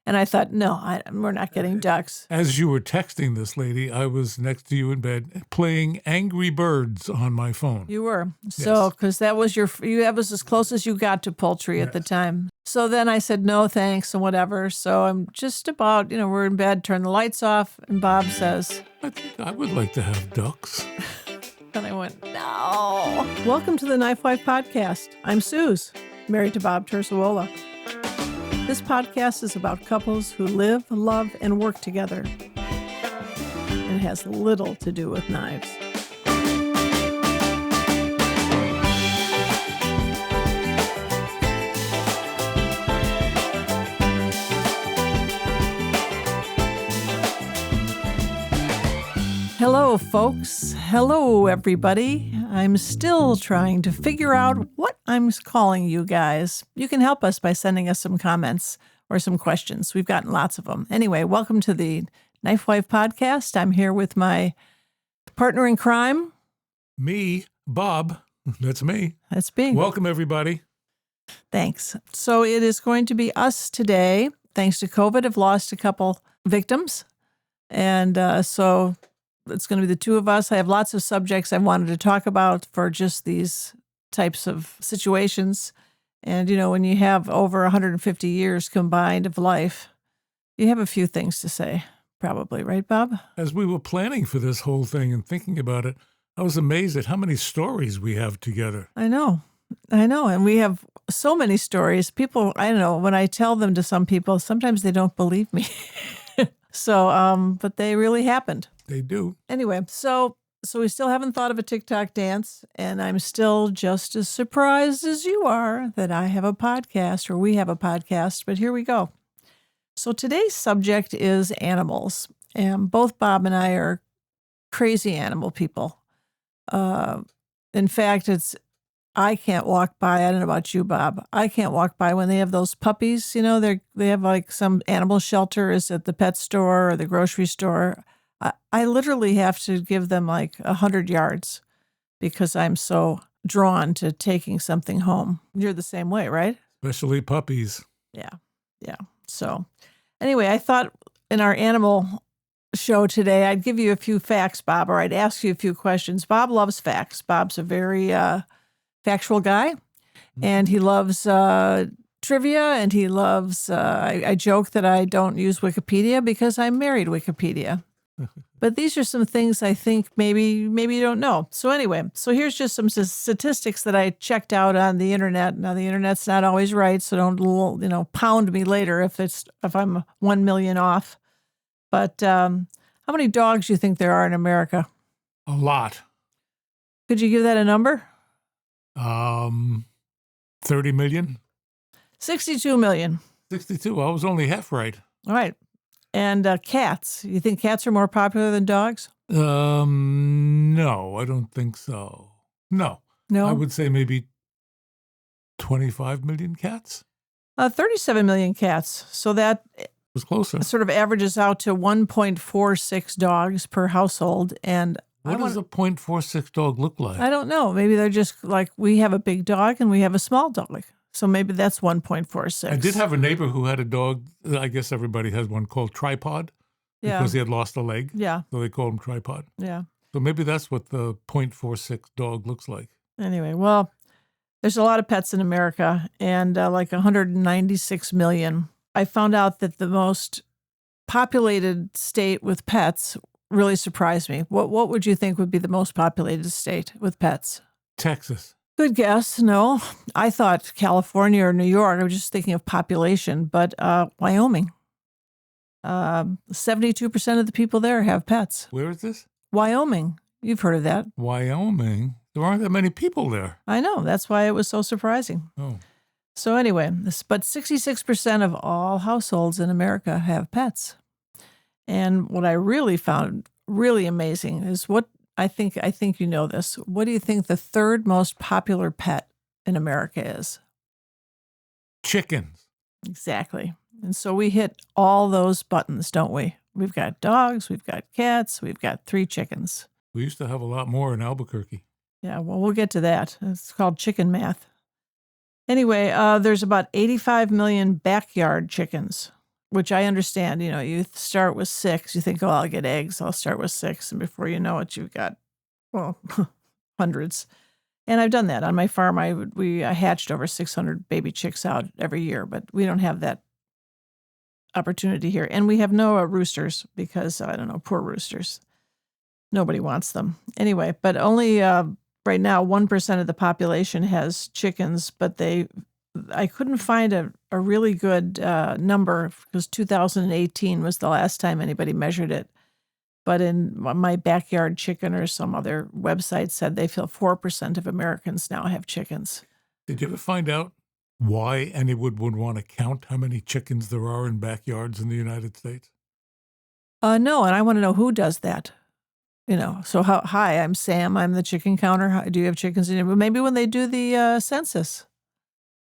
And I thought, no, we're not getting ducks. As you were texting this lady, I was next to you in bed playing Angry Birds on my phone. You were. So, because that was that was as close as you got to poultry at the time. So then I said, no, thanks, and whatever. So I'm just about, we're in bed, turn the lights off, and Bob says, I think I would like to have ducks. And I went, no. Welcome to the KnifeWife podcast. I'm Suz, married to Bob Terzuola. This podcast is about couples who live, love, and work together. It has little to do with knives. Hello, folks. Hello, everybody. I'm still trying to figure out what I'm calling you guys. You can help us by sending us some comments or some questions. We've gotten lots of them. Anyway, welcome to the KnifeWife podcast. I'm here with my partner in crime. Me, Bob. That's me. That's me. Welcome, everybody. Thanks. So it is going to be us today. Thanks to COVID, I've lost a couple victims. And so it's going to be the two of us. I have lots of subjects I wanted to talk about for just these types of situations. And, when you have over 150 years combined of life, you have a few things to say, probably. Right, Bob? As we were planning for this whole thing and thinking about it, I was amazed at how many stories we have together. I know. And we have so many stories. People, I don't know, when I tell them to some people, sometimes they don't believe me. So, but they really happened. They do. Anyway, so we still haven't thought of a TikTok dance, and I'm still just as surprised as you are that I have a podcast, or we have a podcast, but here we go. So today's subject is animals, and both Bob and I are crazy animal people. In fact, I can't walk by. I don't know about you, Bob. I can't walk by when they have those puppies. They have like some animal shelter is at the pet store or the grocery store. I literally have to give them like 100 yards because I'm so drawn to taking something home. You're the same way, right? Especially puppies. Yeah. So anyway, I thought in our animal show today, I'd give you a few facts, Bob, or I'd ask you a few questions. Bob loves facts. Bob's a very factual guy, and he loves trivia, and he loves, I joke that I don't use Wikipedia because I married Wikipedia. But these are some things I think maybe you don't know. So anyway, here's just some statistics that I checked out on the internet. Now the internet's not always right, so don't pound me later if I'm 1 million off. But how many dogs do you think there are in America? A lot. Could you give that a number? 30 million? 62 million. 62. I was only half right. All right. And cats. You think cats are more popular than dogs? No, I don't think so. No. I would say maybe 25 million cats. 37 million cats. So that was closer. Sort of averages out to 1.46 dogs per household. And what does a 0.46 dog look like? I don't know. Maybe they're just like, we have a big dog and we have a small dog. So maybe that's 1.46. I did have a neighbor who had a dog. I guess everybody has one called Tripod because he had lost a leg. Yeah. So they called him Tripod. Yeah. So maybe that's what the 0.46 dog looks like. Anyway, well, there's a lot of pets in America and like 196 million. I found out that the most populated state with pets really surprised me. What would you think would be the most populated state with pets? Texas. Good guess. No, I thought California or New York. I was just thinking of population, but Wyoming. 72% of the people there have pets. Where is this? Wyoming. You've heard of that. Wyoming? There aren't that many people there. I know. That's why it was so surprising. Oh. So anyway, but 66% of all households in America have pets. And what I really found really amazing is what I think you know this. What do you think the third most popular pet in America is? Chickens. Exactly. And so we hit all those buttons, don't we? We've got dogs, we've got cats, we've got 3 chickens. We used to have a lot more in Albuquerque. Yeah, well, we'll get to that. It's called chicken math. Anyway, there's about 85 million backyard chickens. which I understand. You start with 6. You think, oh, I'll get eggs. I'll start with 6. And before you know it, you've got, well, hundreds. And I've done that. On my farm, I hatched over 600 baby chicks out every year, but we don't have that opportunity here. And we have no roosters because, I don't know, poor roosters. Nobody wants them. Anyway, but only right now 1% of the population has chickens, but I couldn't find a really good number because 2018 was the last time anybody measured it. But in my backyard chicken or some other website said they feel 4% of Americans now have chickens. Did you ever find out why anyone would want to count how many chickens there are in backyards in the United States? No, and I want to know who does that. So hi, I'm Sam. I'm the chicken counter. Do you have chickens in your? Maybe when they do the census.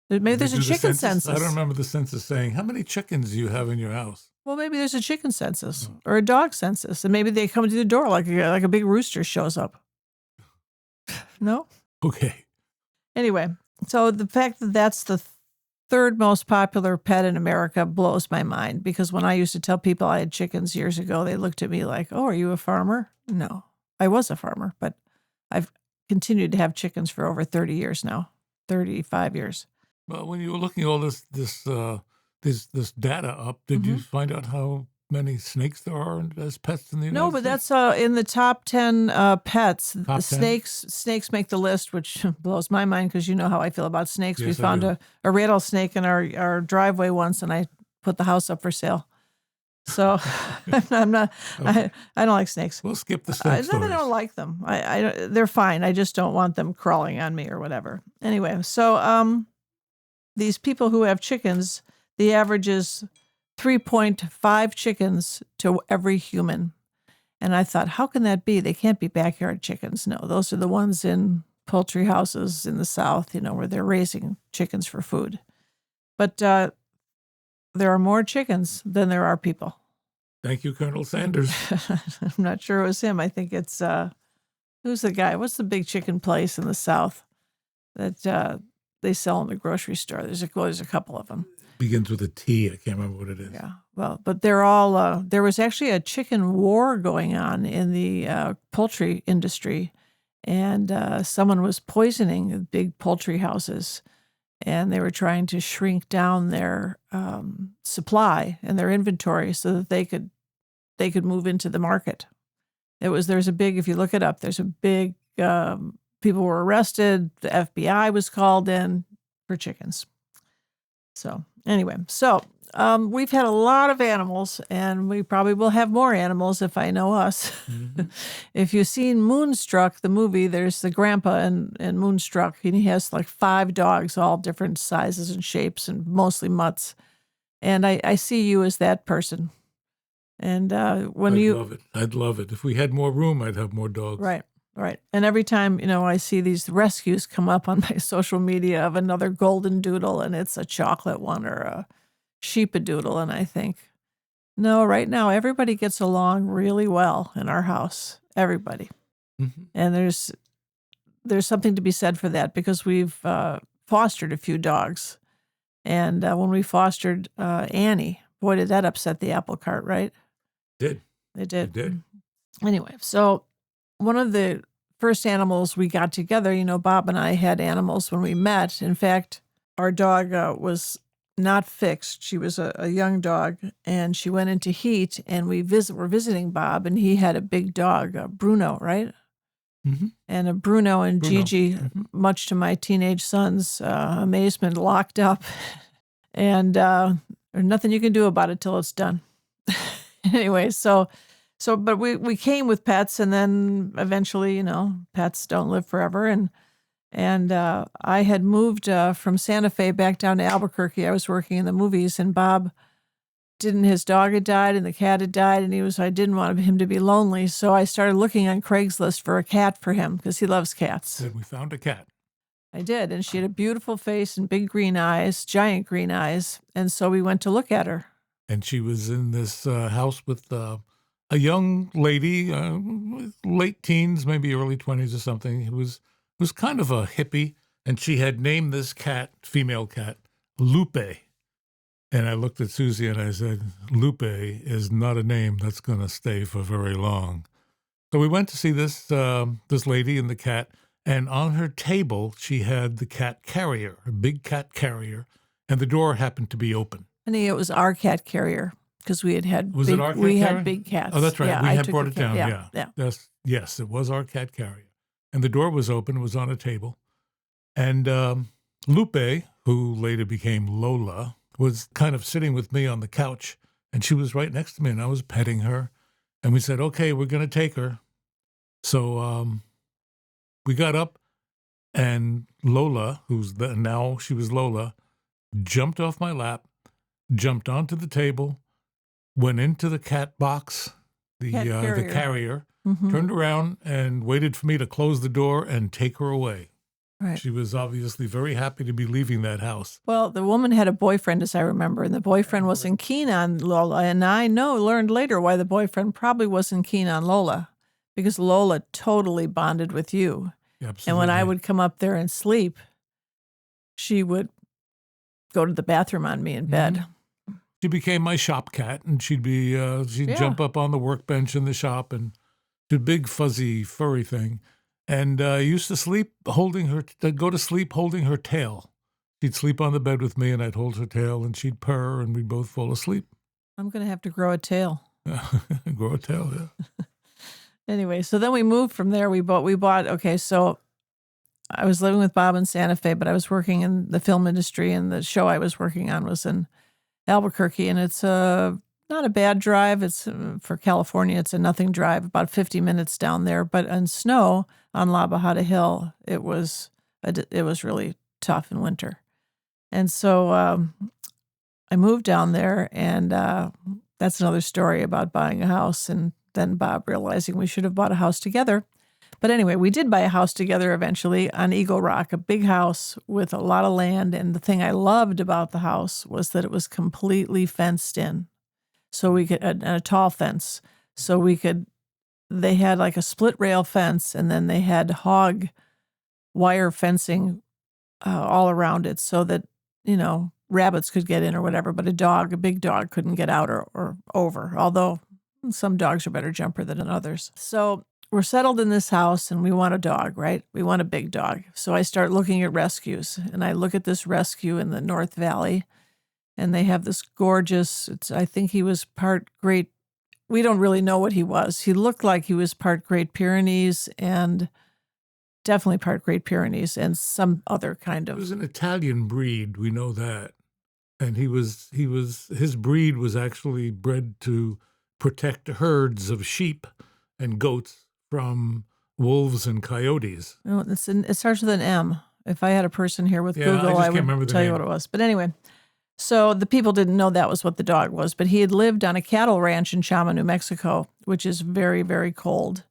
Maybe there's a chicken census. I don't remember the census saying, how many chickens do you have in your house? Well, maybe there's a chicken census or a dog census, and maybe they come to the door like a big rooster shows up. No? Okay. Anyway, so the fact that that's the third most popular pet in America blows my mind, because when I used to tell people I had chickens years ago, they looked at me like, oh, are you a farmer? No, I was a farmer, but I've continued to have chickens for over 30 years now, 35 years. Well, when you were looking all this data up, did you find out how many snakes there are as pets in the United States? No, but that's in the top 10 pets. Top 10? Snakes make the list, which blows my mind because you know how I feel about snakes. Yes, we found a rattlesnake in our driveway once, and I put the house up for sale. So I'm not. Okay. I don't like snakes. We'll skip the snake stories. Not that I don't like them. They're fine. I just don't want them crawling on me or whatever. Anyway, so these people who have chickens, the average is 3.5 chickens to every human. And I thought, how can that be? They can't be backyard chickens. No, those are the ones in poultry houses in the South, where they're raising chickens for food. But there are more chickens than there are people. Thank you, Colonel Sanders. I'm not sure it was him. I think it's, who's the guy? What's the big chicken place in the South that they sell in the grocery store? There's a couple of them. Begins with a T. I can't remember what it is. Yeah. Well, but they're all, there was actually a chicken war going on in the poultry industry, and someone was poisoning big poultry houses, and they were trying to shrink down their supply and their inventory so that they could move into the market. There's a big, if you look it up, there's a big, people were arrested. The FBI was called in for chickens. So anyway, we've had a lot of animals, and we probably will have more animals if I know us. Mm-hmm. If you've seen Moonstruck, the movie, there's the grandpa in Moonstruck, and he has like 5 dogs, all different sizes and shapes, and mostly mutts. And I see you as that person. And I'd love it. If we had more room, I'd have more dogs. Right. Right. And every time, I see these rescues come up on my social media of another golden doodle, and it's a chocolate one or a sheepadoodle, and I think, no, right now everybody gets along really well in our house. Everybody. Mm-hmm. And there's something to be said for that, because we've fostered a few dogs. And when we fostered Annie, boy, did that upset the apple cart, right? It did. It did. Anyway, so one of the first animals we got together, Bob and I had animals when we met. In fact, our dog was not fixed. She was a young dog, and she went into heat, and we're visiting Bob, and he had a big dog, Bruno, right? Mm-hmm. And Bruno and Gigi, mm-hmm. much to my teenage son's amazement, locked up. And there's nothing you can do about it till it's done. Anyway, but we came with pets, and then eventually, pets don't live forever. And I had moved from Santa Fe back down to Albuquerque. I was working in the movies, and Bob his dog had died and the cat had died, and I didn't want him to be lonely. So I started looking on Craigslist for a cat for him, because he loves cats. And we found a cat. I did. And she had a beautiful face and big green eyes, giant green eyes. And so we went to look at her. And she was in this house with a young lady, late teens, maybe early 20s or something, who was kind of a hippie. And she had named this cat, female cat, Lupe. And I looked at Susie and I said, Lupe is not a name that's going to stay for very long. So we went to see this lady and the cat, and on her table she had the cat carrier, a big cat carrier, and the door happened to be open. Honey, it was our cat carrier because we had Was big, it our cat we carrier? had big cats. Oh, that's right. Yeah, We I had took brought the it cat- down. Yeah, yeah. Yes, it was our cat carrier. And the door was open. It was on a table. And Lupe, who later became Lola, was kind of sitting with me on the couch. And she was right next to me. And I was petting her. And we said, okay, we're going to take her. So we got up. And Lola, now she was Lola, jumped off my lap, jumped onto the table, went into the cat box, the carrier, turned around and waited for me to close the door and take her away. Right. She was obviously very happy to be leaving that house. Well, the woman had a boyfriend, as I remember, and the boyfriend wasn't keen on Lola. And I learned later why the boyfriend probably wasn't keen on Lola, because Lola totally bonded with you. Absolutely. And when I would come up there and sleep, she would go to the bathroom on me in bed. She became my shop cat, and she'd jump up on the workbench in the shop, and she's a big, fuzzy, furry thing. And I used to go to sleep holding her tail. She'd sleep on the bed with me, and I'd hold her tail, and she'd purr, and we'd both fall asleep. I'm going to have to grow a tail. Grow a tail, yeah. Anyway, so then we moved from there. Okay, so I was living with Bob in Santa Fe, but I was working in the film industry, and the show I was working on was in Albuquerque, and it's not a bad drive. It's for California, it's a nothing drive, about 50 minutes down there. But in snow on La Bajada Hill, it was really tough in winter. And so I moved down there, and that's another story about buying a house, and then Bob realizing we should have bought a house together. But anyway, we did buy a house together eventually on Eagle Rock, a big house with a lot of land. And the thing I loved about the house was that it was completely fenced in. So we could, a tall fence. So they had like a split rail fence, and then they had hog wire fencing all around it so that, rabbits could get in or whatever, but a big dog couldn't get out or over, although some dogs are better jumper than others. So we're settled in this house, and we want a dog, right? We want a big dog. So I start looking at rescues, and I look at this rescue in the North Valley, and they have this gorgeous, I think he was part Great, we don't really know what he was. He looked like he was part Great Pyrenees, and definitely part Great Pyrenees, and some other kind of. It was an Italian breed, we know that. And his breed was actually bred to protect herds of sheep and goats from wolves and coyotes. No, it starts with an M. If I had a person here with Google, I would tell you what it was. But anyway, so the people didn't know that was what the dog was, but he had lived on a cattle ranch in Chama, New Mexico, which is very, very cold.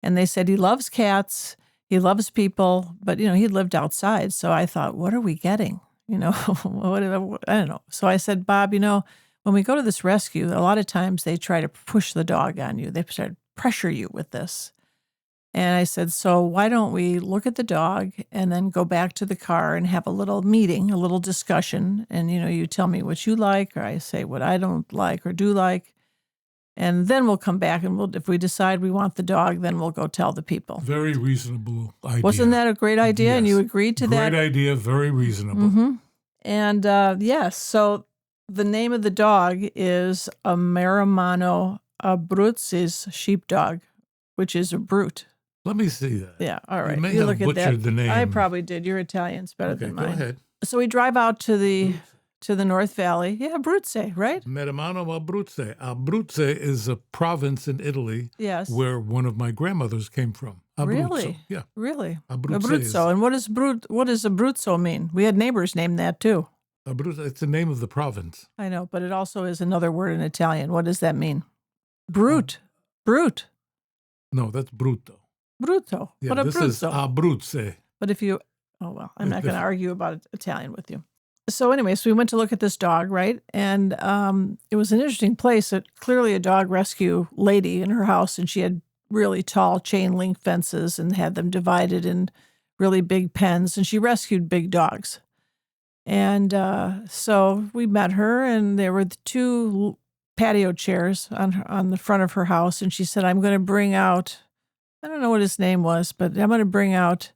And they said he loves cats, he loves people, but, he lived outside. So I thought, what are we getting? I don't know. So I said, Bob, when we go to this rescue, a lot of times they try to push the dog on you. They try to pressure you with this. And I said, so why don't we look at the dog and then go back to the car and have a little meeting, a little discussion. And, you tell me what you like, or I say what I don't like or do like. And then we'll come back, and if we decide we want the dog, then we'll go tell the people. Very reasonable idea. Wasn't that a great idea? Yes. And you agreed to that? Great idea, very reasonable. Mm-hmm. And yes, so the name of the dog is a Marimano Abruzzi's sheepdog, which is a brute. Let me see that. Yeah, all right. You may You have look at butchered that. the name. I probably did. Your Italian's better than mine. Go ahead. So we drive out to the North Valley. Yeah, Abruzzi, right? Merimano Abruzzi. Abruzzi is a province in Italy. Yes. Where one of my grandmothers came from. Abruzzo. Really? Yeah. Really? Abruzzo. And what does Abruzzo mean? We had neighbors named that too. Abruzzo, it's the name of the province. I know, but it also is another word in Italian. What does that mean? Brute. Brute. No, that's brutto. Brutto. Yeah, What this Abruzzo? is Abruzzi. But I'm not going to argue about Italian with you. So anyway, so we went to look at this dog, right? And it was an interesting place. Clearly a dog rescue lady in her house, and she had really tall chain link fences and had them divided in really big pens, and she rescued big dogs. And so we met her, and there were the two patio chairs on the front of her house. And she said, I'm going to bring out, I don't know what his name was, but I'm going to bring out,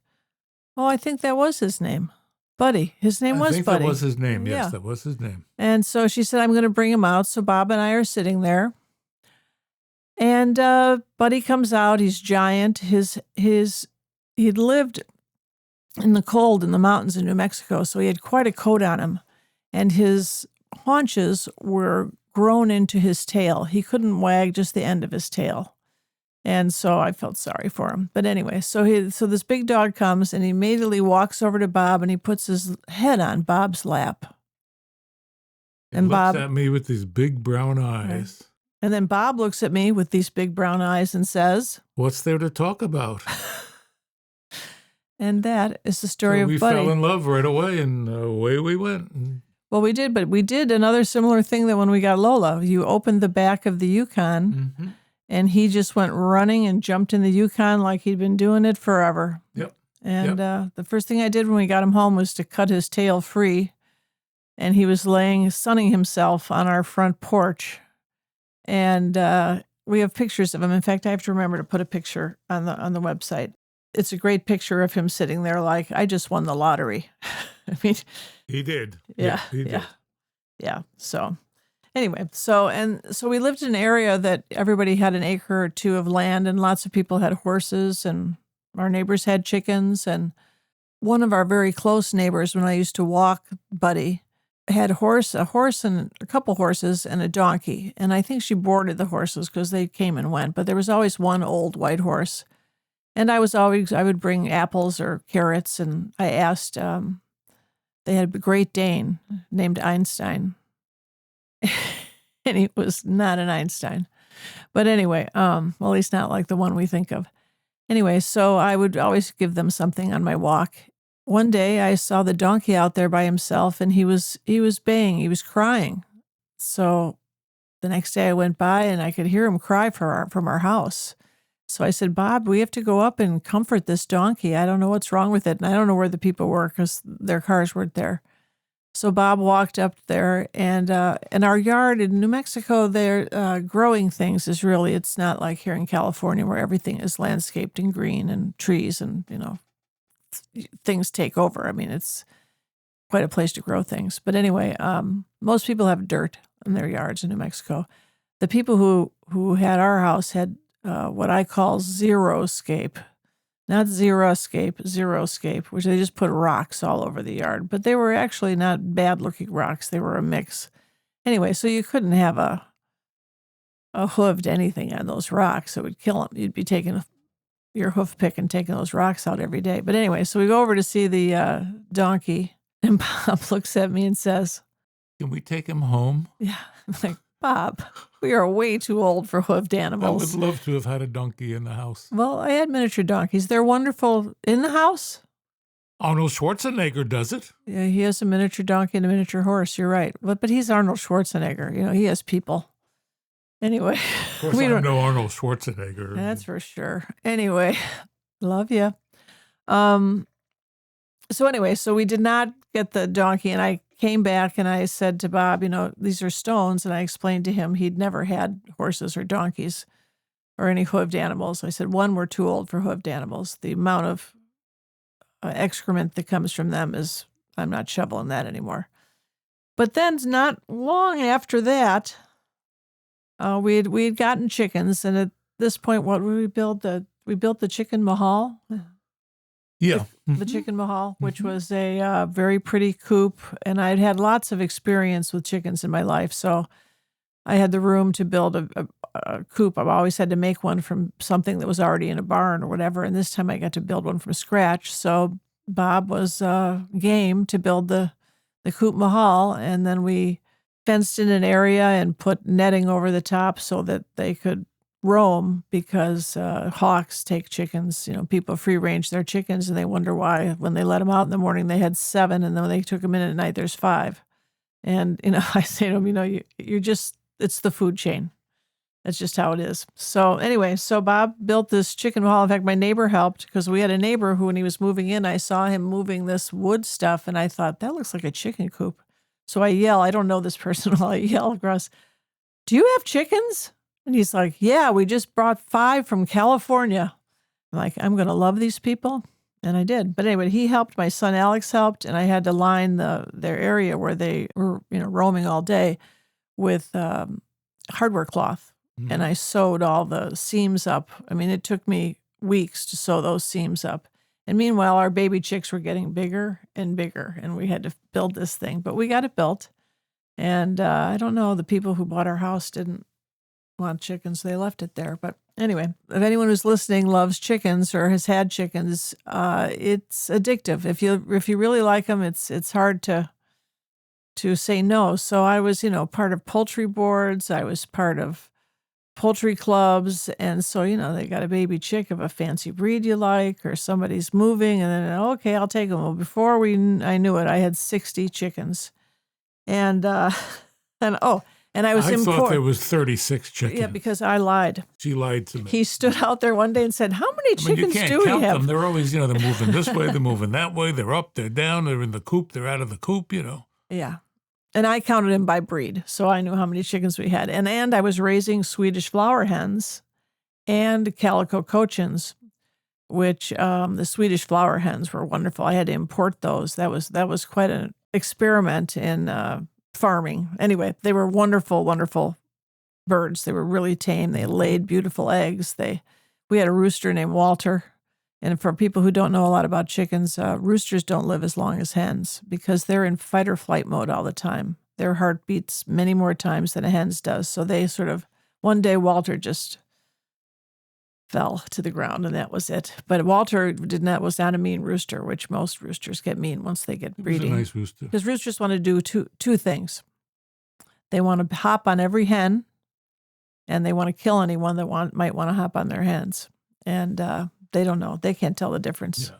oh, I think that was his name. Buddy. His name was Buddy. That was his name. Yes, Yeah. that was his name. And so she said, I'm going to bring him out. So Bob and I are sitting there. And Buddy comes out. He's giant. He'd lived in the cold in the mountains in New Mexico, so he had quite a coat on him. And his haunches were grown into his tail. He couldn't wag just the end of his tail. And so I felt sorry for him. But anyway, so this big dog comes and he immediately walks over to Bob and he puts his head on Bob's lap. And Bob looks at me with these big brown eyes. Right. And then Bob looks at me with these big brown eyes and says, "What's there to talk about?" And that is the story of Buddy. We fell in love right away, and away we went. Well, we did, but we did another similar thing that when we got Lola. You opened the back of the Yukon, and he just went running and jumped in the Yukon like he'd been doing it forever. Yep. And the first thing I did when we got him home was to cut his tail free, and he was sunning himself on our front porch. And we have pictures of him. In fact, I have to remember to put a picture on the website. It's a great picture of him sitting there like, I just won the lottery. I mean, he did. Yeah, he did. Yeah. So anyway, so we lived in an area that everybody had an acre or two of land, and lots of people had horses, and our neighbors had chickens. And one of our very close neighbors, when I used to walk Buddy, had a horse and a couple horses and a donkey. And I think she boarded the horses because they came and went, but there was always one old white horse. And I would bring apples or carrots, and I asked, they had a Great Dane named Einstein. And he was not an Einstein. But anyway, well, he's not like the one we think of. Anyway, so I would always give them something on my walk. One day I saw the donkey out there by himself, and he was baying, he was crying. So the next day I went by and I could hear him cry from our house. So I said, Bob, we have to go up and comfort this donkey. I don't know what's wrong with it. And I don't know where the people were because their cars weren't there. So Bob walked up there, and in our yard in New Mexico, they're growing things it's not like here in California where everything is landscaped and green and trees and, things take over. I mean, it's quite a place to grow things. But anyway, most people have dirt in their yards in New Mexico. The people who had our house had what I call zero-scape. Not zero-scape, which they just put rocks all over the yard. But they were actually not bad-looking rocks. They were a mix. Anyway, so you couldn't have a hooved anything on those rocks. It would kill them. You'd be taking your hoof pick and taking those rocks out every day. But anyway, so we go over to see the donkey, and Bob looks at me and says, "Can we take him home?" Yeah, I'm like, Bob, we are way too old for hoofed animals. I would love to have had a donkey in the house. Well, I had miniature donkeys. They're wonderful in the house. Arnold Schwarzenegger does it. Yeah, he has a miniature donkey and a miniature horse. You're right. But he's Arnold Schwarzenegger. He has people. Anyway. Of course, I don't know Arnold Schwarzenegger. That's for sure. Anyway, love you. So anyway, so we did not get the donkey, and I came back and I said to Bob, these are stones, and I explained to him he'd never had horses or donkeys or any hooved animals. I said, one, we're too old for hooved animals. The amount of excrement that comes from them I'm not shoveling that anymore. But then not long after that, we had gotten chickens, and at this point, what did we build? We built the chicken mahal. Yeah. The chicken mahal, which was a very pretty coop. And I'd had lots of experience with chickens in my life. So I had the room to build a coop. I've always had to make one from something that was already in a barn or whatever. And this time I got to build one from scratch. So Bob was game to build the coop mahal. And then we fenced in an area and put netting over the top so that they could roam, because hawks take chickens. People free range their chickens, and they wonder why when they let them out in the morning they had 7, and then when they took them in at night there's 5. And I say to them, you're just, it's the food chain. That's just how it is. So anyway, so Bob built this chicken wall. In fact, my neighbor helped because we had a neighbor who, when he was moving in, I saw him moving this wood stuff, and I thought, that looks like a chicken coop. So I yell, I don't know this person, I yell across, do you have chickens? And he's like, yeah, we just brought 5 from California. I'm like, I'm going to love these people. And I did. But anyway, he helped. My son Alex helped, and I had to line their area where they were, roaming all day with hardware cloth. Mhm. And I sewed all the seams up. I mean, it took me weeks to sew those seams up. And meanwhile, our baby chicks were getting bigger and bigger, and we had to build this thing. But we got it built. And I don't know, the people who bought our house didn't want chickens. They left it there. But anyway, if anyone who's listening loves chickens or has had chickens, it's addictive. If you really like them, it's hard to say no. So I was, part of poultry boards. I was part of poultry clubs. And so, they got a baby chick of a fancy breed you like, or somebody's moving, and then, okay, I'll take them. Well, before I knew it, I had 60 chickens. And, and I was I thought there was 36 chickens. Yeah, because I lied. She lied to me. He stood out there one day and said, how many chickens you can't do we count have? them. They're always, they're moving this way, they're moving that way, they're up, they're down, they're in the coop, they're out of the coop, Yeah. And I counted them by breed, so I knew how many chickens we had. And I was raising Swedish flower hens and calico cochins, which the Swedish flower hens were wonderful. I had to import those. That was quite an experiment in farming. Anyway, they were wonderful, wonderful birds. They were really tame. They laid beautiful eggs. We had a rooster named Walter. And for people who don't know a lot about chickens, roosters don't live as long as hens because they're in fight or flight mode all the time. Their heart beats many more times than a hen's does. So they one day Walter just fell to the ground and that was it. But Walter was not a mean rooster, which most roosters get mean once they get breeding. He was a nice rooster. Because roosters want to do two things. They want to hop on every hen, and they want to kill anyone that might want to hop on their hens. And they don't know. They can't tell the difference. Yeah.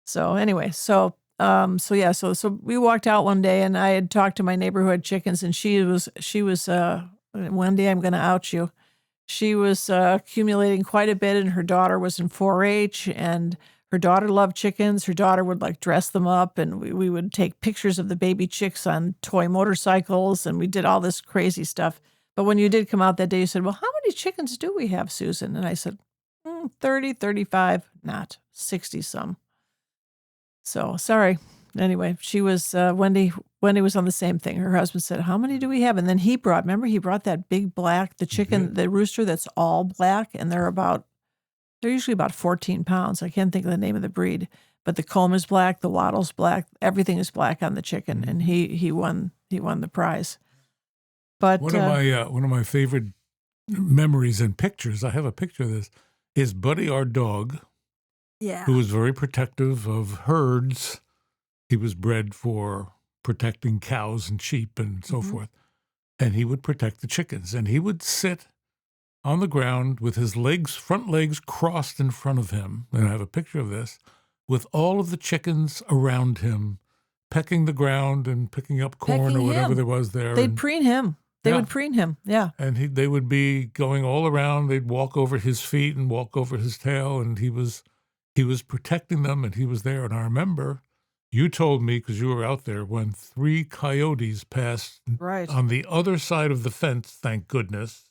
So anyway, so we walked out one day, and I had talked to my neighbor who had chickens, and she was one day I'm going to out you. She was accumulating quite a bit, and her daughter was in 4-H, and her daughter loved chickens. Her daughter would dress them up, and we would take pictures of the baby chicks on toy motorcycles, and we did all this crazy stuff. But when you did come out that day, you said, well, how many chickens do we have, Susan? And I said, 30, 35, not 60 some. So sorry. Anyway, she was, Wendy was on the same thing. Her husband said, how many do we have? And then he brought that big black, the chicken, the rooster that's all black. And they're usually about 14 pounds. I can't think of the name of the breed, but the comb is black, the wattle's black, everything is black on the chicken. And he won the prize. But one of my favorite memories and pictures, I have a picture of this, is Buddy, our dog, who was very protective of herds. He was bred for protecting cows and sheep and so forth. And he would protect the chickens. And he would sit on the ground with his front legs crossed in front of him. And I have a picture of this, with all of the chickens around him, pecking the ground and picking up corn or whatever there was there. They'd preen him. They would preen him, yeah. And they would be going all around. They'd walk over his feet and walk over his tail, and he was protecting them, and he was there. And I remember you told me, because you were out there, when 3 coyotes passed on the other side of the fence, thank goodness.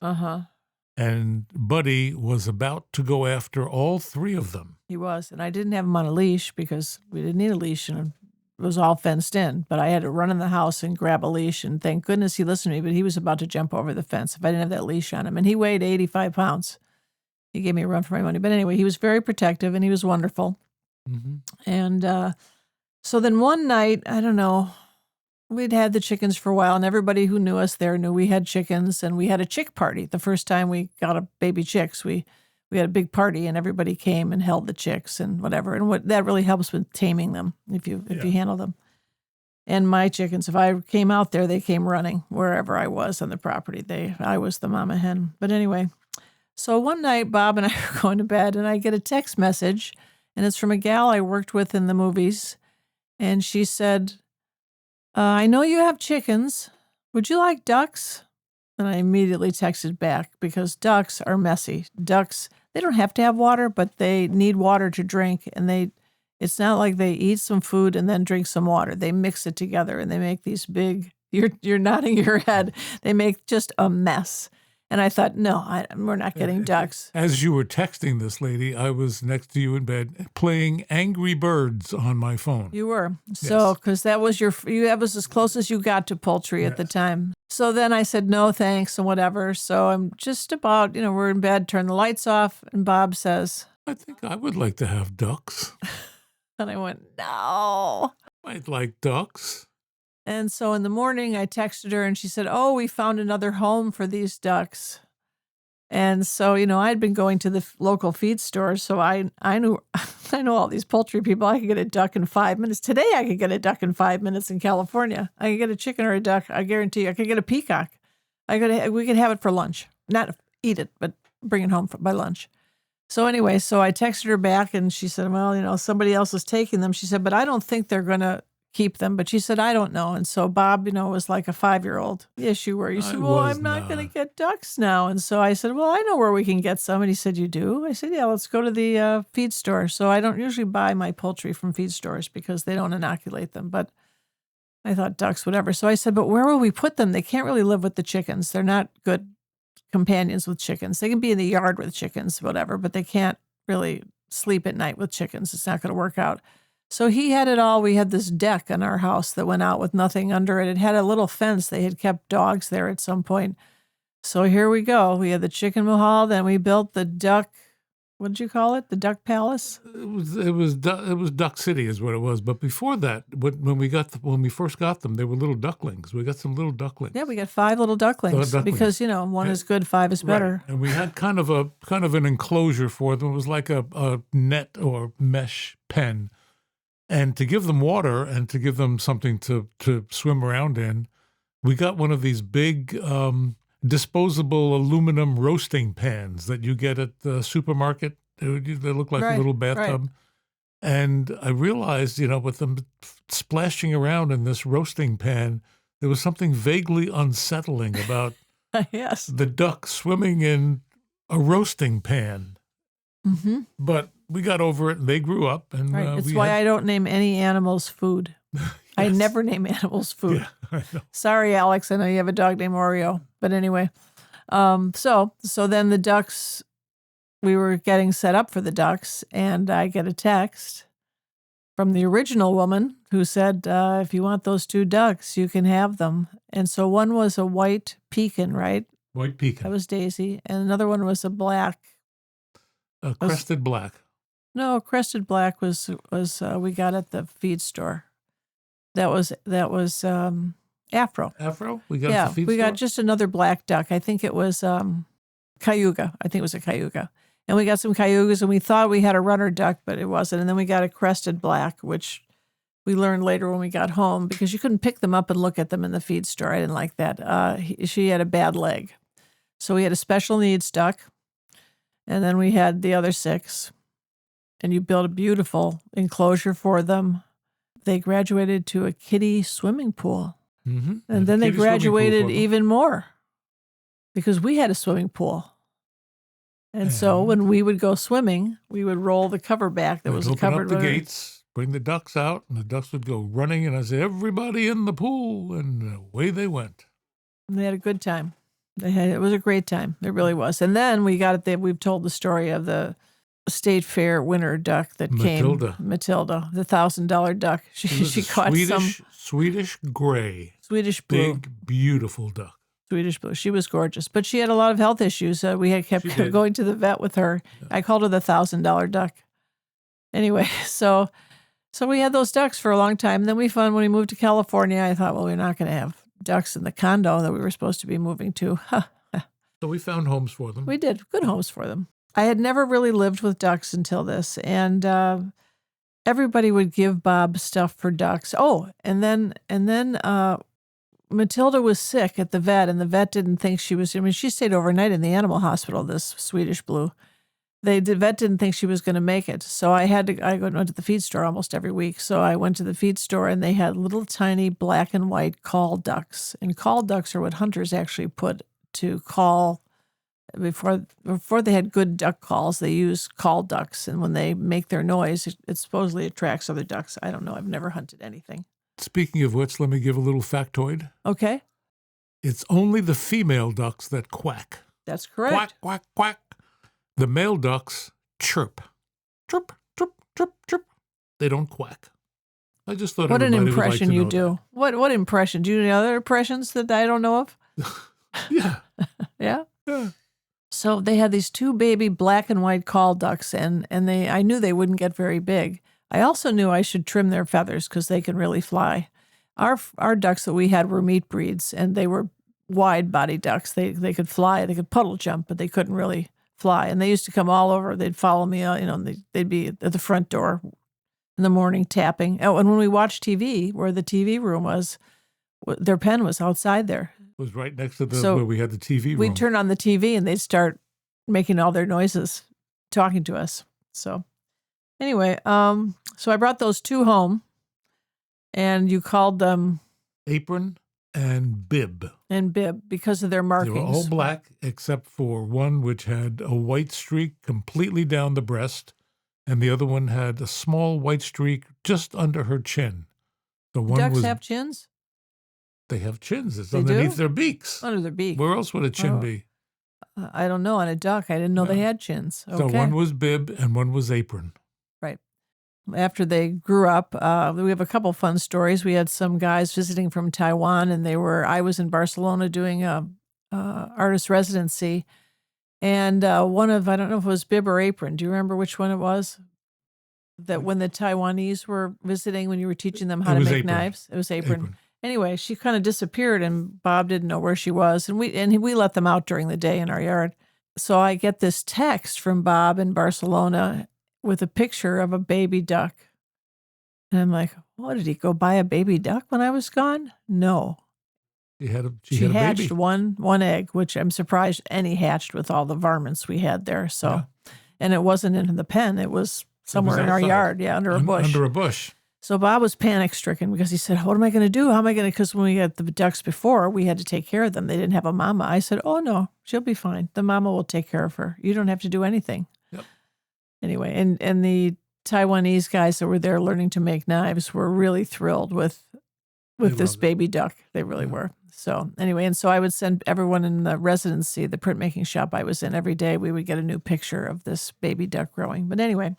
And Buddy was about to go after all 3 of them. He was, and I didn't have him on a leash because we didn't need a leash, and it was all fenced in, but I had to run in the house and grab a leash, and thank goodness he listened to me, but he was about to jump over the fence if I didn't have that leash on him, and he weighed 85 pounds. He gave me a run for my money. But anyway, he was very protective, and he was wonderful. And so then one night, I don't know, we'd had the chickens for a while, and everybody who knew us there knew we had chickens, and we had a chick party. The first time we got a baby chicks, we had a big party, and everybody came and held the chicks and whatever. And that really helps with taming them if you handle them. And my chickens, if I came out there, they came running wherever I was on the property. I was the mama hen. But anyway, so one night, Bob and I were going to bed, and I get a text message, and it's from a gal I worked with in the movies. And she said, I know you have chickens. Would you like ducks? And I immediately texted back because ducks are messy. Ducks, they don't have to have water, but they need water to drink. And it's not like they eat some food and then drink some water. They mix it together and they make these big, you're nodding your head. They make just a mess. And I thought, no, we're not getting ducks. As you were texting this lady, I was next to you in bed playing Angry Birds on my phone. You were. So, because that was that was as close as you got to poultry at the time. So then I said, no, thanks, and whatever. So I'm just about, we're in bed, turn the lights off, and Bob says, I think I would like to have ducks. And I went, no. I'd like ducks. And so in the morning, I texted her and she said, oh, we found another home for these ducks. And so, I'd been going to the local feed store. So I knew, I know all these poultry people. I could get a duck in 5 minutes. Today, I could get a duck in 5 minutes in California. I could get a chicken or a duck. I guarantee you, I could get a peacock. We could have it for lunch. Not eat it, but bring it home by lunch. So anyway, so I texted her back and she said, well, somebody else is taking them. She said, but I don't think they're going to keep them. But she said, I don't know. And so Bob, was like a 5-year-old. Yes, you were. You said, well, I'm not going to get ducks now. And so I said, well, I know where we can get some. And he said, you do? I said, yeah, let's go to the feed store. So I don't usually buy my poultry from feed stores because they don't inoculate them. But I thought ducks, whatever. So I said, but where will we put them? They can't really live with the chickens. They're not good companions with chickens. They can be in the yard with chickens, whatever, but they can't really sleep at night with chickens. It's not going to work out. So he had it all. We had this deck on our house that went out with nothing under it. It had a little fence. They had kept dogs there at some point. So here we go. We had the chicken mahal. Then we built the duck. What did you call it? The Duck Palace? It was Duck City is what it was. But before that, when we first got them, they were little ducklings. We got some little ducklings. Yeah, we got 5 little ducklings. Because one is good, 5 is better. Right. And we had kind of an enclosure for them. It was like a net or mesh pen. And to give them water and to give them something to swim around in, we got one of these big disposable aluminum roasting pans that you get at the supermarket. They look like a little bathtub. Right. And I realized, with them splashing around in this roasting pan, there was something vaguely unsettling about yes. the duck swimming in a roasting pan. Mm-hmm. But we got over it, and they grew up. And right. It's why I don't name any animals food. Yes. I never name animals food. Yeah, I know. Sorry, Alex. I know you have a dog named Oreo. But anyway, so then the ducks, we were getting set up for the ducks, and I get a text from the original woman who said, if you want those 2 ducks, you can have them. And so one was a white pekin, right? White pekin. That was Daisy. And another one was a black. A crested black. No, crested black was we got at the feed store. That was Afro. Afro? We got at the feed store? We got just another black duck. I think it was Cayuga. I think it was a Cayuga. And we got some Cayugas, and we thought we had a runner duck, but it wasn't. And then we got a crested black, which we learned later when we got home because you couldn't pick them up and look at them in the feed store. I didn't like that. She had a bad leg. So we had a special needs duck. And then we had the other 6, and you built a beautiful enclosure for them. They graduated to a kiddie swimming pool. Mm-hmm. And then they graduated even more because we had a swimming pool. And so when we would go swimming, we would roll the cover back that was covered. Open up the gates, bring the ducks out, and the ducks would go running, and I'd say, everybody in the pool, and away they went. And they had a good time. It was a great time. It really was. And then we got it there. We've told the story of the state fair winner duck that Matilda. came. Matilda, the $1,000 duck. She caught Swedish gray. Swedish blue. Big, beautiful duck. Swedish blue. She was gorgeous. But she had a lot of health issues. We had kept going to the vet with her. Yeah. I called her the $1,000 duck. Anyway, so we had those ducks for a long time. Then we found when we moved to California, I thought, well, we're not going to have ducks in the condo that we were supposed to be moving to. So we found homes for them. We did. Good homes for them. I had never really lived with ducks until this. And everybody would give Bob stuff for ducks. Oh, and then Matilda was sick at the vet, and the vet didn't think she was, she stayed overnight in the animal hospital, this Swedish blue. The vet didn't think she was going to make it. So I went to the feed store almost every week. So I went to the feed store, and they had little tiny black and white call ducks. And call ducks are what hunters actually put to call. Before they had good duck calls, they use call ducks. And when they make their noise, it supposedly attracts other ducks. I don't know. I've never hunted anything. Speaking of which, let me give a little factoid. Okay. It's only the female ducks that quack. That's correct. Quack, quack, quack. The male ducks chirp. Chirp, chirp, chirp, chirp. They don't quack. I just thought What an everybody would like impression to you know do. What impression? Do you know other impressions that I don't know of? that. Yeah. Yeah. Yeah. So they had these two baby black and white call ducks, and I knew they wouldn't get very big. I also knew I should trim their feathers because they can really fly. Our ducks that we had were meat breeds, and they were wide body ducks. They could fly, they could puddle jump, but they couldn't really fly. And they used to come all over. They'd follow me, and they'd be at the front door in the morning tapping. Oh, and when we watched TV, where the TV room was, their pen was outside there. It was right next to where we had the TV room. We'd turn on the TV and they'd start making all their noises, talking to us. So anyway, so I brought those two home, and you called them Apron and Bib. And Bib because of their markings. They were all black except for one which had a white streak completely down the breast, and the other one had a small white streak just under her chin. The one Ducks have chins? They have chins. It's They underneath do? their beaks. Under their beak. Where else would a chin Oh. be? I don't know. On a duck, I didn't know they Yeah. had chins. Okay. So one was Bib and one was Apron. Right. After they grew up, we have a couple fun stories. We had some guys visiting from Taiwan, and I was in Barcelona doing a artist residency, and I don't know if it was Bib or Apron. Do you remember which one it was? That when the Taiwanese were visiting, when you were teaching them how to was make Apron. knives, it was Apron. Apron. Anyway, she kind of disappeared, and Bob didn't know where she was, and we let them out during the day in our yard. So I get this text from Bob in Barcelona with a picture of a baby duck, and I'm like, "What, did he go buy a baby duck when I was gone?" No, She had a hatched baby. one egg, which I'm surprised any hatched with all the varmints we had there. So, and it wasn't in the pen; it was somewhere in our outside. yard, under a bush. Under a bush. So Bob was panic stricken because he said, "What am I going to do? How am I going to?" Because when we had the ducks before, we had to take care of them. They didn't have a mama. I said, "Oh no, she'll be fine. The mama will take care of her. You don't have to do anything." Yep. Anyway, and the Taiwanese guys that were there learning to make knives were really thrilled with this loved it. baby duck. They really were. So anyway, and so I would send everyone in the residency, the printmaking shop I was in, every day we would get a new picture of this baby duck growing. But anyway,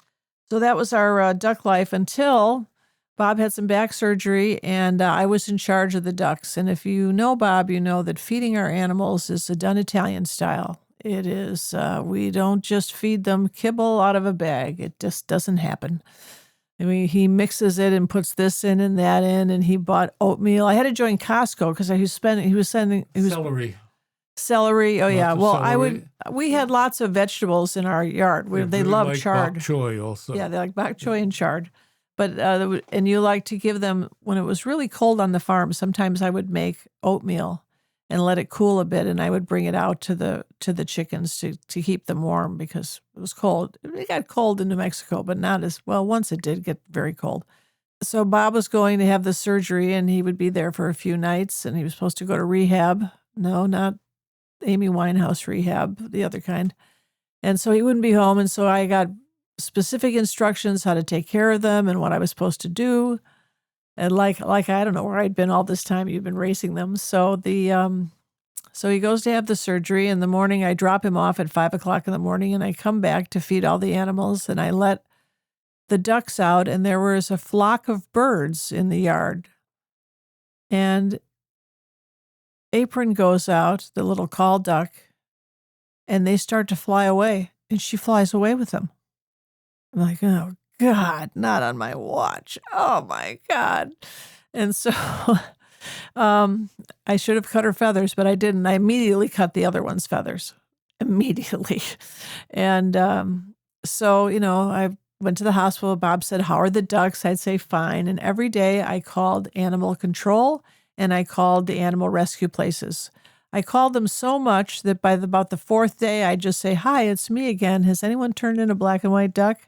so that was our duck life until Bob had some back surgery, and I was in charge of the ducks. And if you know Bob, you know that feeding our animals is done Italian style. It is, we don't just feed them kibble out of a bag. It just doesn't happen. I mean, he mixes it and puts this in and that in, and he bought oatmeal. I had to join Costco because he was Celery. celery. Oh Lots yeah. of Well, celery. we had lots of vegetables in our yard. They really love like chard. bok choy also. Yeah, they like bok choy and chard. But and you like to give them when it was really cold on the farm. Sometimes I would make oatmeal and let it cool a bit, and I would bring it out to the chickens to keep them warm because it was cold. It got cold in New Mexico, but not as well. Once it did get very cold. So Bob was going to have the surgery, and he would be there for a few nights, and he was supposed to go to rehab. No, not Amy Winehouse rehab, the other kind. And so he wouldn't be home, and so I got specific instructions how to take care of them and what I was supposed to do. And like I don't know where I'd been all this time. You've been racing them. So so he goes to have the surgery. In the morning, I drop him off at 5:00 in the morning, and I come back to feed all the animals, and I let the ducks out, and there was a flock of birds in the yard. And Apron goes out, the little call duck, and they start to fly away, and she flies away with them. I'm like, oh, God, not on my watch. Oh, my God. And so I should have cut her feathers, but I didn't. I immediately cut the other one's feathers. Immediately. And so, I went to the hospital. Bob said, "How are the ducks?" I'd say, "Fine." And every day I called animal control and I called the animal rescue places. I called them so much that by about the fourth day, I'd just say, "Hi, it's me again. Has anyone turned in a black and white duck?"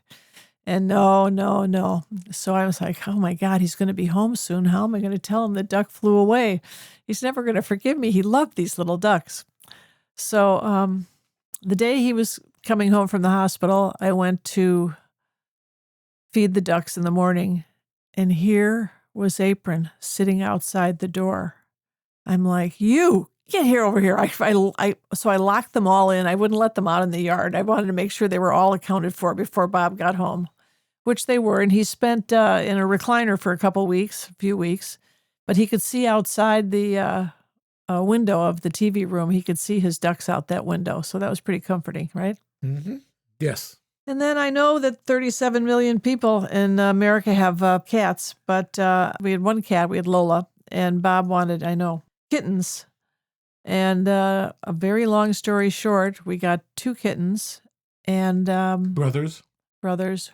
And no. So I was like, oh my God, he's going to be home soon. How am I going to tell him the duck flew away? He's never going to forgive me. He loved these little ducks. So the day he was coming home from the hospital, I went to feed the ducks in the morning, and here was Apron sitting outside the door. I'm like, you get here over here. So I locked them all in. I wouldn't let them out in the yard. I wanted to make sure they were all accounted for before Bob got home, which they were. And he spent in a recliner for a few weeks, but he could see outside the window of the TV room. He could see his ducks out that window. So that was pretty comforting, right? Mm-hmm. Yes. And then I know that 37 million people in America have cats, but we had one cat, we had Lola, and Bob wanted, I know, kittens. And a very long story short, we got 2 kittens and Brothers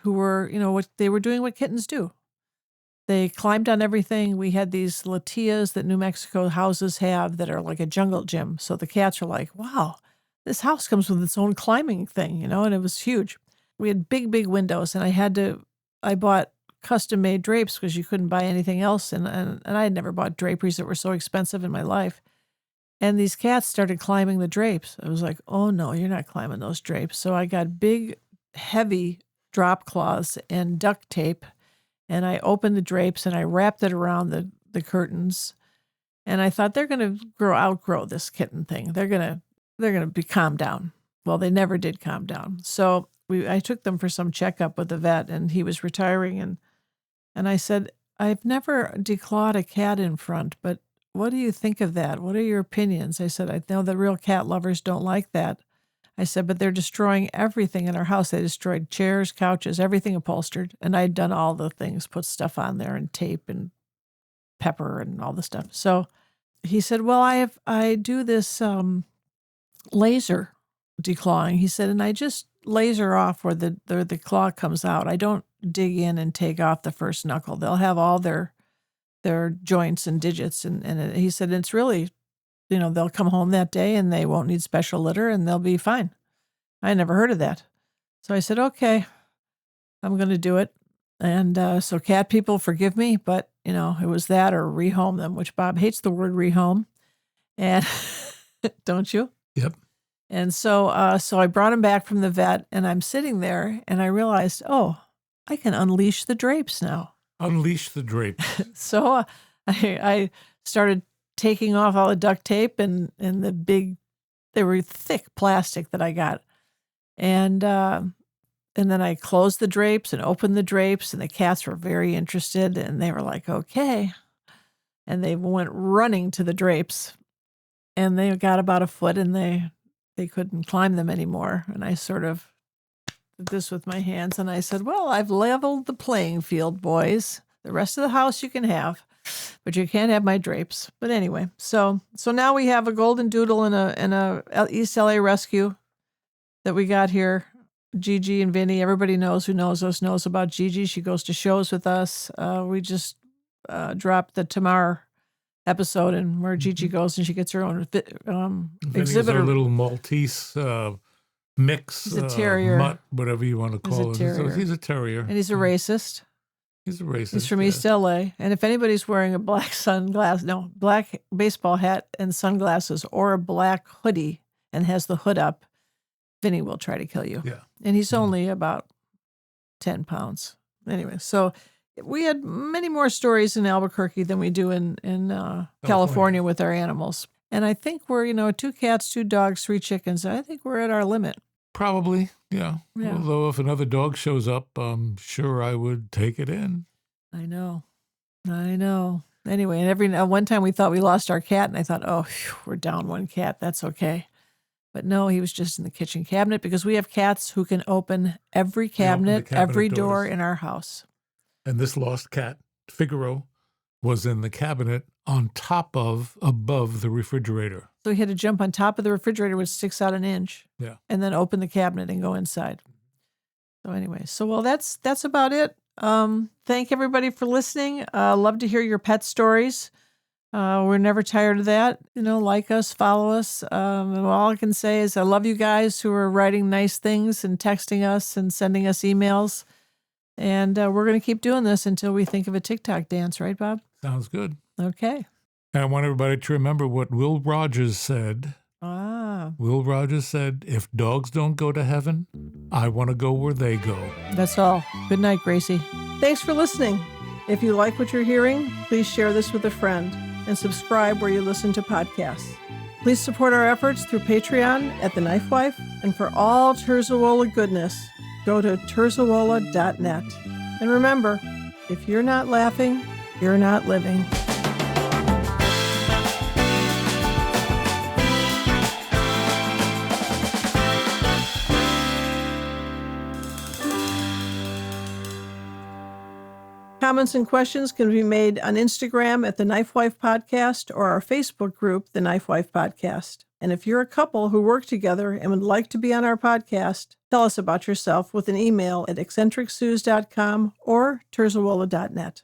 who were, what they were doing what kittens do. They climbed on everything. We had these latias that New Mexico houses have that are like a jungle gym. So the cats are like, wow, this house comes with its own climbing thing, and it was huge. We had big, big windows, and I bought custom-made drapes because you couldn't buy anything else. And I had never bought draperies that were so expensive in my life. And these cats started climbing the drapes. I was like, oh, no, you're not climbing those drapes. So I got big, heavy drop cloths and duct tape, and I opened the drapes, and I wrapped it around the curtains. And I thought, they're going to outgrow this kitten thing. They're going to be calmed down. Well, they never did calm down. So I took them for some checkup with the vet, and he was retiring. And I said, I've never declawed a cat in front, but what do you think of that? What are your opinions? I said, I know the real cat lovers don't like that. I said, but they're destroying everything in our house. They destroyed chairs, couches, everything upholstered. And I'd done all the things, put stuff on there and tape and pepper and all the stuff. So he said, well, I do this laser declawing. He said, and I just laser off where the claw comes out. I don't dig in and take off the first knuckle. They'll have all their joints and digits. And he said, it's really, they'll come home that day and they won't need special litter and they'll be fine. I never heard of that. So I said, okay, I'm going to do it. And so cat people, forgive me, but, it was that or rehome them, which Bob hates the word rehome. And don't you? Yep. And so I brought him back from the vet, and I'm sitting there, and I realized, oh, I can unleash the drapes now. Unleash the drapes. So I started taking off all the duct tape and they were thick plastic that I got. And then I closed the drapes and opened the drapes, and the cats were very interested, and they were like, okay. And they went running to the drapes, and they got about a foot, and they couldn't climb them anymore. And I sort of did this with my hands, and I said, well, I've leveled the playing field, boys. The rest of the house you can have, but you can't have my drapes. But anyway, so now we have a golden doodle and a East LA rescue that we got here. Gigi and Vinny, everybody who knows us knows about Gigi. She goes to shows with us. We just dropped the Tamar episode and where Gigi goes and she gets her own exhibitor. Our little Maltese mix, he's a terrier, mutt, whatever you want to call it. He's a terrier, and he's a racist. He's a racist. He's from East LA, and if anybody's wearing a black baseball hat and sunglasses, or a black hoodie and has the hood up, Vinny will try to kill you. Yeah, and he's only about 10 pounds. Anyway, so we had many more stories in Albuquerque than we do in California with our animals. And I think we're, 2 cats, 2 dogs, 3 chickens. I think we're at our limit. Probably, yeah. Although if another dog shows up, I'm sure I would take it in. I know. Anyway, and one time we thought we lost our cat, and I thought, oh, we're down 1 cat. That's okay. But no, he was just in the kitchen cabinet because we have cats who can open every cabinet every door in our house. And this lost cat, Figaro, was in the cabinet above the refrigerator. So he had to jump on top of the refrigerator, which sticks out an inch. Yeah. And then open the cabinet and go inside. So anyway, that's about it. Thank everybody for listening. Love to hear your pet stories. We're never tired of that. Like us, follow us. And all I can say is I love you guys who are writing nice things and texting us and sending us emails. And we're going to keep doing this until we think of a TikTok dance, right, Bob? Sounds good. Okay. And I want everybody to remember what Will Rogers said. Ah, Will Rogers said, if dogs don't go to heaven, I want to go where they go. that's all. Good night, Gracie. Thanks for listening. If you like what you're hearing, please share this with a friend and subscribe where you listen to podcasts. Please support our efforts through Patreon at TheKnifeWife, and for all Terzuola goodness, go to terzuola.net. And remember, if you're not laughing, you're not living. Comments and questions can be made on Instagram at The KnifeWife Podcast or our Facebook group, The KnifeWife Podcast. And if you're a couple who work together and would like to be on our podcast, tell us about yourself with an email at eccentricsuz.com or terzuola.net.